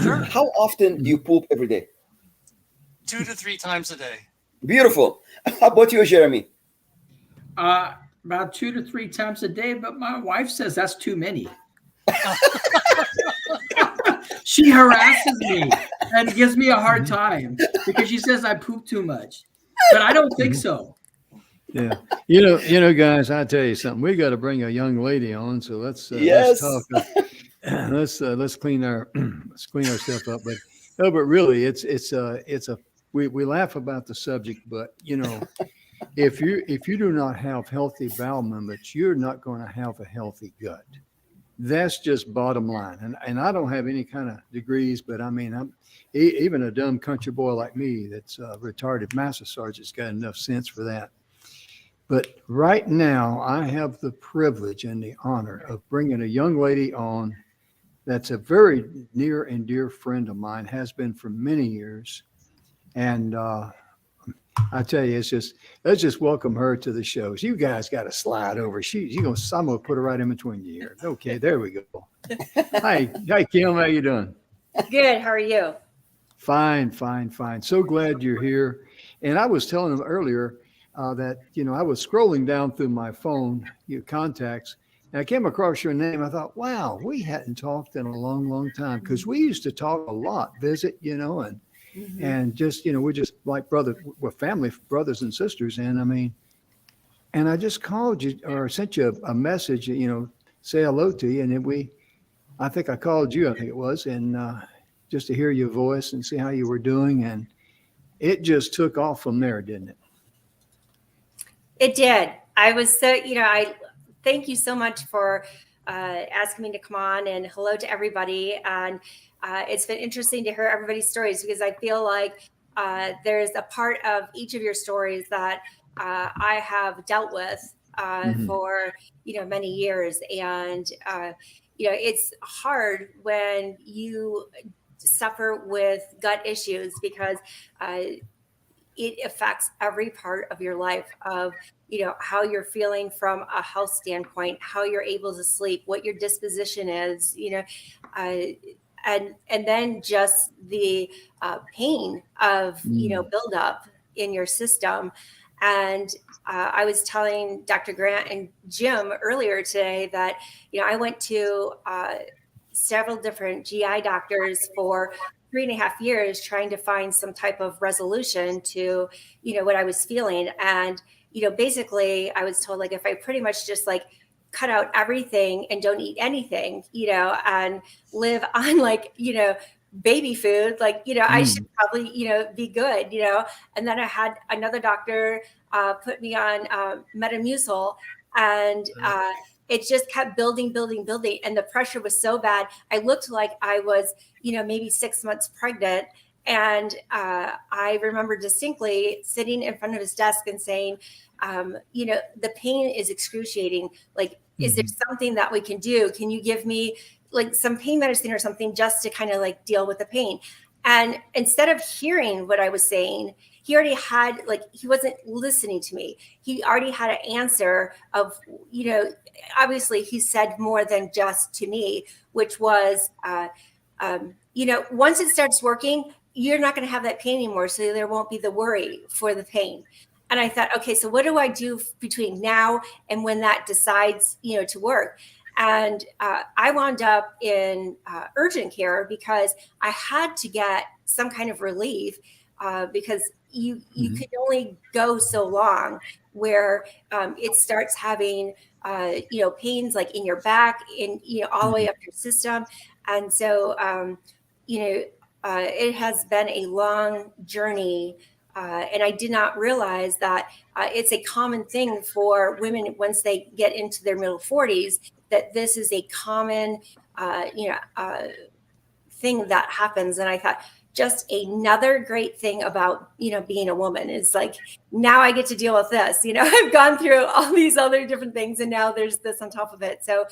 Sure. How often do you poop every day? 2 to 3 times a day. Beautiful. How about you, Jeremy? About 2 to 3 times a day, but my wife says that's too many. She harasses me and gives me a hard time because she says I poop too much, but I don't think so. Yeah, you know, guys, I tell you something. We got to bring a young lady on, so let's talk. Let's clean ourselves up. But no, but really, we laugh about the subject, but if you do not have healthy bowel movements, you're not going to have a healthy gut. That's just bottom line. And I don't have any kind of degrees, but I mean, I'm even a dumb country boy like me that's a retarded master sergeant's got enough sense for that. But right now, I have the privilege and the honor of bringing a young lady on that's a very near and dear friend of mine, has been for many years. And I tell you, let's just welcome her to the show. You guys got to slide over. I'm gonna put her right in between you here. Okay, there we go. Hi, Kim. How you doing? Good. How are you? Fine. So glad you're here. And I was telling them earlier that I was scrolling down through my phone, your contacts, and I came across your name. I thought, wow, we hadn't talked in a long, long time, because we used to talk a lot, visit, and. Mm-hmm. And just, we're just like we're family, brothers and sisters. And I mean, and I just called you or sent you a message, say hello to you. And I think I called you, I think it was, and just to hear your voice and see how you were doing. And it just took off from there, didn't it? It did. I was so, I thank you so much for asking me to come on, and hello to everybody. And it's been interesting to hear everybody's stories, because I feel like there's a part of each of your stories that I have dealt with for many years, and it's hard when you suffer with gut issues, because it affects every part of your life, of how you're feeling from a health standpoint, how you're able to sleep, what your disposition is, and then just the pain of buildup in your system. And I was telling Dr. Grant and Jim earlier today that I went to several different GI doctors for 3.5 years trying to find some type of resolution to what I was feeling. And basically I was told, like, if I pretty much just cut out everything and don't eat anything, and live on baby food, I should probably, be good, And then I had another doctor put me on Metamucil, and it just kept building. And the pressure was so bad. I looked like I was, maybe 6 months pregnant. And I remember distinctly sitting in front of his desk and saying, the pain is excruciating. Is there something that we can do? Can you give me some pain medicine or something just to kind of deal with the pain? And instead of hearing what I was saying, he already had, like, he wasn't listening to me. He already had an answer of, obviously he said more than just to me, which was, once it starts working, you're not going to have that pain anymore. So there won't be the worry for the pain. And I thought, okay, so what do I do between now and when that decides, to work? And I wound up in urgent care because I had to get some kind of relief because you could only go so long where it starts having, pains like in your back, all the way up your system. And so, it has been a long journey. And I did not realize that it's a common thing for women once they get into their middle 40s, that this is a common, thing that happens. And I thought, just another great thing about, being a woman is like, now I get to deal with this. I've gone through all these other different things, and now there's this on top of it. So,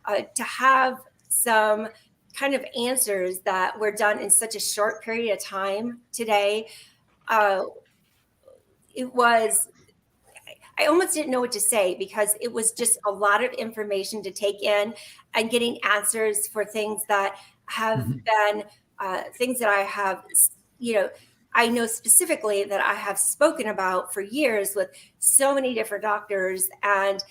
to have some kind of answers that were done in such a short period of time today, it was, I almost didn't know what to say, because it was just a lot of information to take in, and getting answers for things that have been things that I have, I know specifically that I have spoken about for years with so many different doctors. And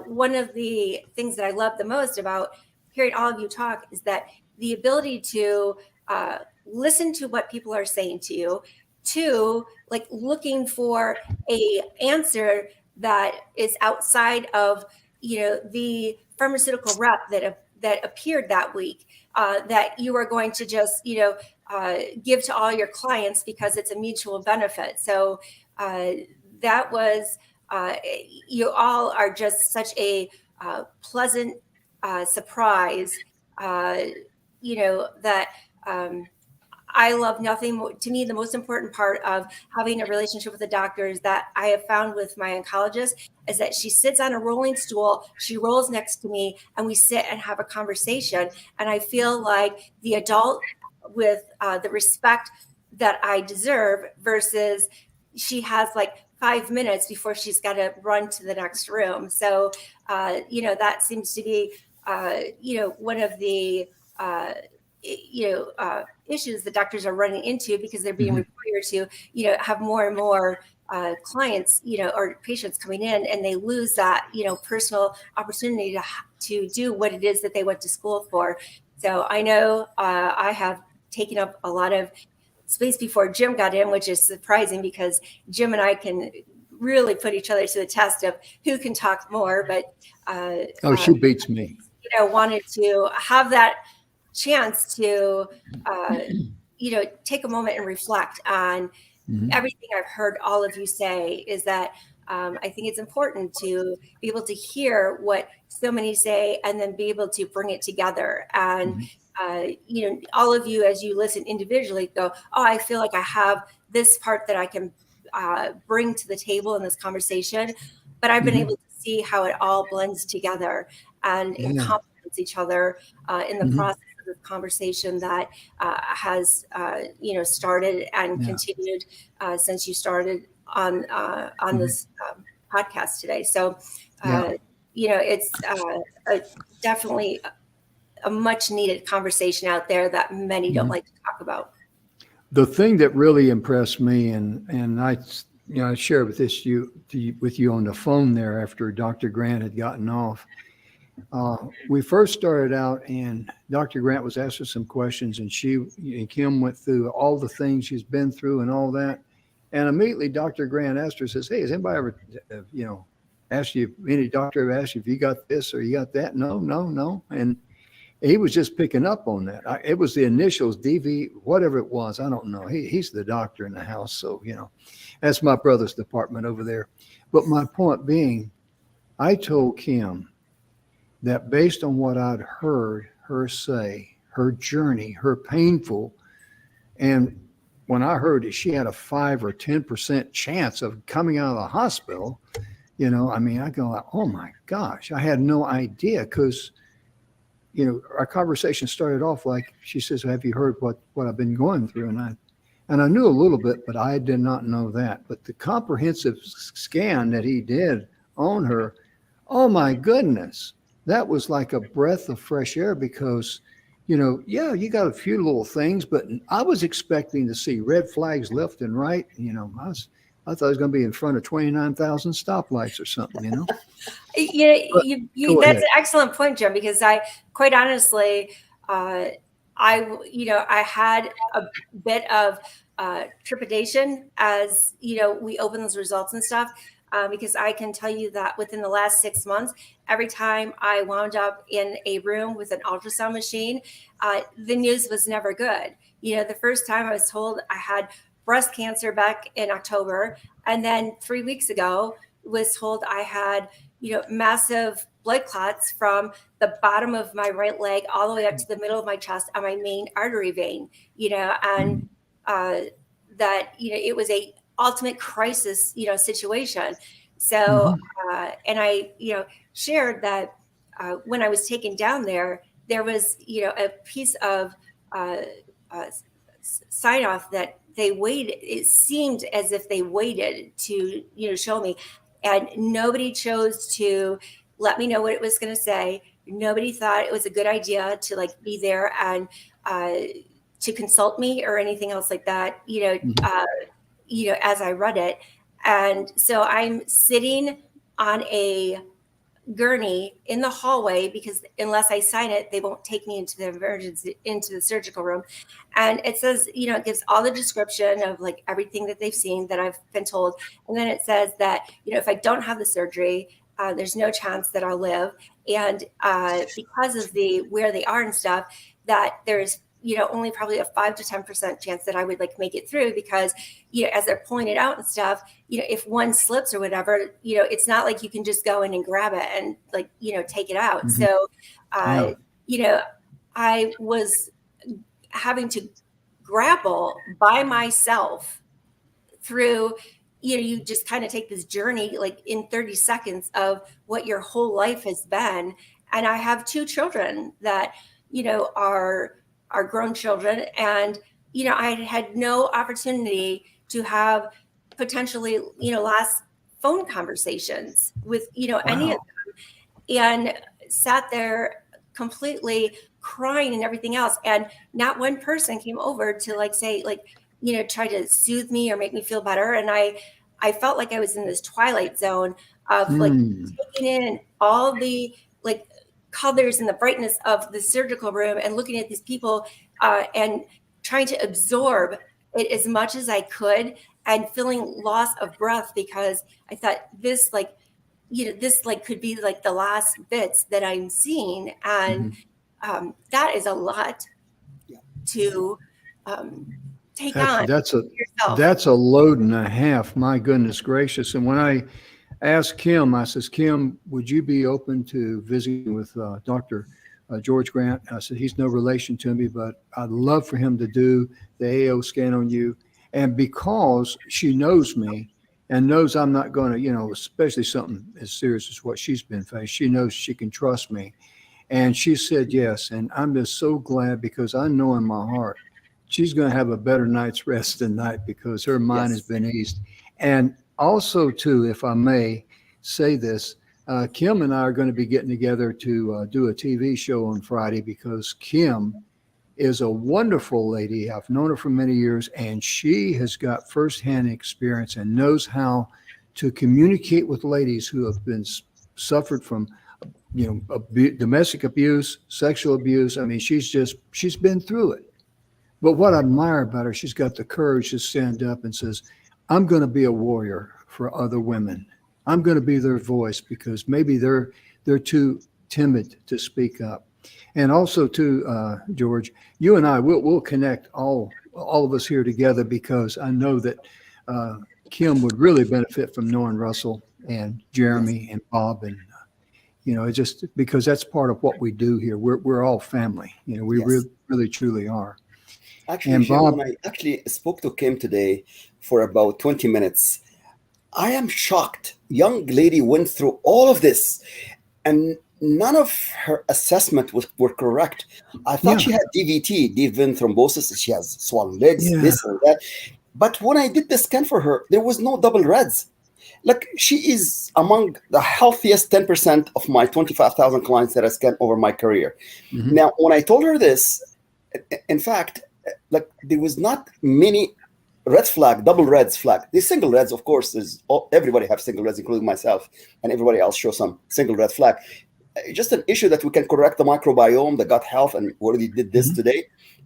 one of the things that I love the most about hearing all of you talk is that the ability to listen to what people are saying to you, to like looking for a answer that is outside of, the pharmaceutical rep that appeared that week, that you are going to just, give to all your clients because it's a mutual benefit. So that was, you all are just such a pleasant surprise, that I love nothing more. To me, the most important part of having a relationship with a doctor is that I have found with my oncologist is that she sits on a rolling stool, she rolls next to me, and we sit and have a conversation. And I feel like the adult with the respect that I deserve, versus she has like 5 minutes before she's got to run to the next room. So, that seems to be, one of the, issues that doctors are running into, because they're being required to, have more and more clients, or patients coming in, and they lose that, personal opportunity to do what it is that they went to school for. So I know I have taken up a lot of space before Jim got in, which is surprising, because Jim and I can really put each other to the test of who can talk more. But she beats me. Wanted to have that chance to take a moment and reflect on everything I've heard all of you say. Is that I think it's important to be able to hear what so many say, and then be able to bring it together. And all of you, as you listen individually, go, oh, I feel like I have this part that I can bring to the table in this conversation. But I've been able to see how it all blends together, and it complements each other in the process of the conversation that has started and continued since you started on this podcast today. So it's definitely a much needed conversation out there that many don't like to talk about. The thing that really impressed me, and I shared with with you on the phone there after Dr. Grant had gotten off. We first started out, and Dr. Grant was asking some questions, and Kim went through all the things she's been through and all that. And immediately Dr. Grant asked her, says, hey, has anybody ever, asked you, any doctor ever asked you if you got this or you got that? No. And he was just picking up on that. It was the initials, DV, whatever it was. I don't know. He's the doctor in the house. So, that's my brother's department over there. But my point being, I told Kim that based on what I'd heard her say, her journey, her painful, and when I heard that she had a 5 or 10% chance of coming out of the hospital, I go like, oh my gosh, I had no idea, because, our conversation started off like, she says, have you heard what I've been going through? And And I knew a little bit, but I did not know that. But the comprehensive scan that he did on her, oh my goodness, that was like a breath of fresh air because, yeah, you got a few little things, but I was expecting to see red flags left and right. I thought I was going to be in front of 29,000 stoplights or something, But go That's ahead. an excellent point, Jim, because I, quite honestly, I had a bit of trepidation as, we open those results and stuff, because I can tell you that within the last 6 months, every time I wound up in a room with an ultrasound machine, the news was never good. The first time I was told I had breast cancer back in October, and then 3 weeks ago was told I had, massive blood clots from the bottom of my right leg all the way up to the middle of my chest on my main artery vein, and that, it was a ultimate crisis, situation. So, and I, shared that when I was taken down there was, a piece of sign off that they waited. It seemed as if they waited to, show me, and nobody chose to let me know what it was going to say. Nobody thought it was a good idea to be there and to consult me or anything else like that, as I read it. And so I'm sitting on a gurney in the hallway because unless I sign it, they won't take me into the surgical room. And it says, it gives all the description of everything that they've seen that I've been told. And then it says that, if I don't have the surgery, there's no chance that I'll live. And because of where they are and stuff, that there's, only probably a 5 to 10% chance that I would make it through because, as they're pulling it out and stuff, if one slips or whatever, it's not like you can just go in and grab it and take it out. Mm-hmm. So, Yeah. I was having to grapple by myself through, you just kind of take this journey in 30 seconds of what your whole life has been. And I have 2 children that, are grown children. And, I had no opportunity to have potentially, last phone conversations with, any of them, and sat there completely crying and everything else. And not one person came over to say, try to soothe me or make me feel better. And I felt like I was in this twilight zone of taking in all the colors and the brightness of the surgical room and looking at these people and trying to absorb it as much as I could and feeling loss of breath because I thought this this could be the last bits that I'm seeing. And that is a lot to take on yourself. That's a load and a half. My goodness gracious. And when I asked Kim, I says, Kim, would you be open to visiting with Dr. George Grant? I said, he's no relation to me, but I'd love for him to do the AO scan on you. And because she knows me and knows I'm not going to, especially something as serious as what she's been faced, she knows she can trust me. And she said yes. And I'm just so glad because I know in my heart she's going to have a better night's rest tonight because her mind has been eased. And also, too, if I may say this, Kim and I are going to be getting together to do a TV show on Friday because Kim is a wonderful lady. I've known her for many years, and she has got firsthand experience and knows how to communicate with ladies who have been suffered from, domestic abuse, sexual abuse. I mean, she's been through it. But what I admire about her, she's got the courage to stand up and says, I'm going to be a warrior for other women. I'm going to be their voice because maybe they're too timid to speak up. And also too, George, you and I we'll connect all of us here together because I know that Kim would really benefit from knowing Russell and Jeremy and Bob and just because that's part of what we do here. We're all family. We really truly are. Actually, and Jim, Bob, when I actually spoke to Kim today for about 20 minutes, I am shocked. Young lady went through all of this, and none of her assessment were correct. I thought she had DVT, deep vein thrombosis. She has swollen legs, this and that. But when I did the scan for her, there was no double reds. Like, she is among the healthiest 10% of my 25,000 clients that I scanned over my career. Now, when I told her this, in fact, like, there was not many red flag, double reds flag. These single reds, of course, everybody have single reds, including myself, and everybody else show some single red flag. Just an issue that we can correct the microbiome, the gut health, and we already did this today.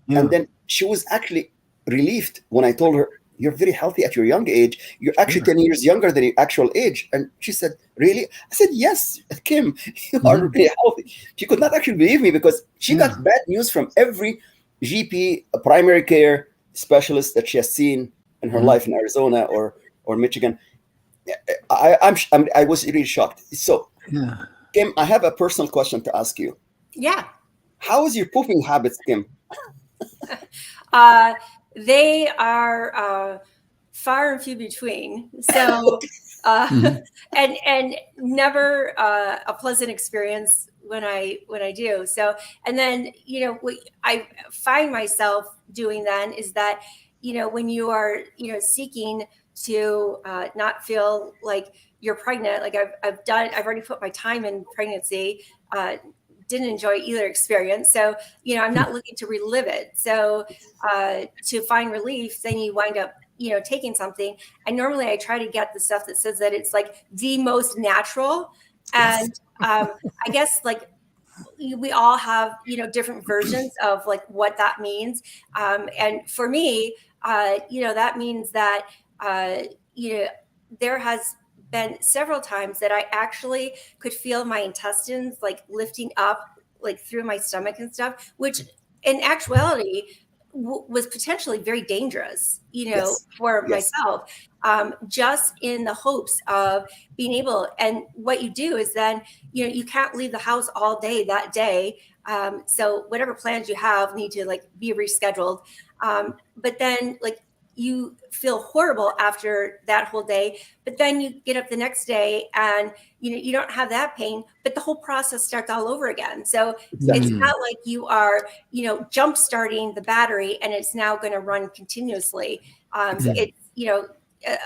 And then she was actually relieved when I told her, you're very healthy at your young age. You're actually 10 years younger than your actual age. And she said, really? I said, yes, Kim, you are really healthy. She could not actually believe me because she got bad news from every GP, a primary care specialist that she has seen in her life in Arizona or Michigan. I was really shocked. So, Kim, I have a personal question to ask you. Yeah. How is your pooping habits, Kim? They are far and few between. So, and never a pleasant experience when I do. So, and then, you know, what I find myself doing then is that, you know, when you are, you know, seeking to not feel like you're pregnant, like I've already put my time in pregnancy, didn't enjoy either experience. So, you know, I'm not looking to relive it. So to find relief, then you wind up, you know, taking something. And normally I try to get the stuff that says that it's like the most natural. And I guess like we all have, you know, different versions of like what that means. And for me, you know, that means that, you know, there has been several times that I actually could feel my intestines like lifting up like through my stomach and stuff, which in actuality was potentially very dangerous, you know, for myself, just in the hopes of being able. And what you do is then, you know, you can't leave the house all day that day. So whatever plans you have need to like be rescheduled. But then like you feel horrible after that whole day, but then you get up the next day and, you know, you don't have that pain, but the whole process starts all over again. So it's not like you are, you know, jump starting the battery and it's now going to run continuously. It's, you know, a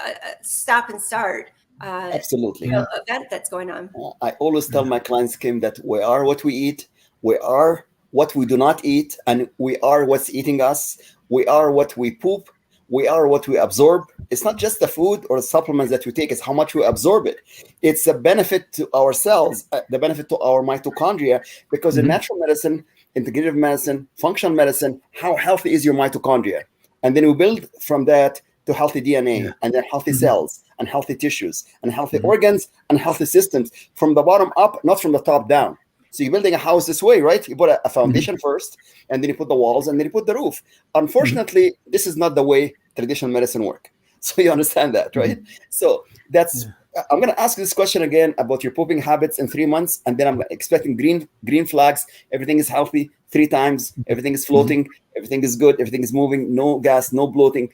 stop and start Absolutely. you know, event that's going on. I always tell my clients, Kim, that we are what we eat, we are what we do not eat, and we are what's eating us. We are what we poop. We are what we absorb. It's not just the food or the supplements that we take, it's how much we absorb it. It's a benefit to our cells, the benefit to our mitochondria, because in natural medicine, integrative medicine, functional medicine, how healthy is your mitochondria? And then we build from that to healthy DNA, and then healthy cells, and healthy tissues, and healthy organs, and healthy systems from the bottom up, not from the top down. So you're building a house this way, right? You put a foundation first, and then you put the walls, and then you put the roof. Unfortunately, this is not the way traditional medicine works. So you understand that, right? So that's, I'm going to ask this question again about your pooping habits in 3 months, and then I'm expecting green flags. Everything is healthy 3 times. Everything is floating. Everything is good. Everything is moving. No gas, no bloating.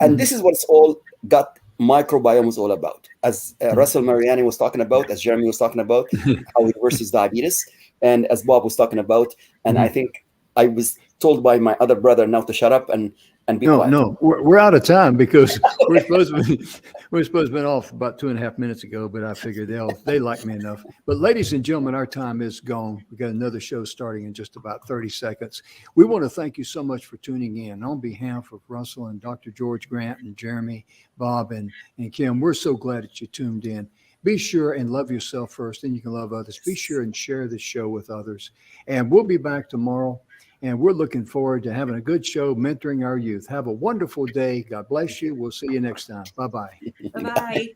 And this is what it's all gut microbiome is all about. As Russell Mariani was talking about, as Jeremy was talking about, how it versus diabetes, and as Bob was talking about. And I think I was told by my other brother now to shut up and be quiet. No, we're out of time because we're supposed to have been off about 2.5 minutes ago, but I figured they like me enough. But ladies and gentlemen, our time is gone. We got another show starting in just about 30 seconds. We want to thank you so much for tuning in. On behalf of Russell and Dr. George Grant and Jeremy, Bob, and Kim, we're so glad that you tuned in. Be sure and love yourself first, then you can love others. Be sure and share this show with others. And we'll be back tomorrow. And we're looking forward to having a good show, mentoring our youth. Have a wonderful day. God bless you. We'll see you next time. Bye-bye. Bye-bye.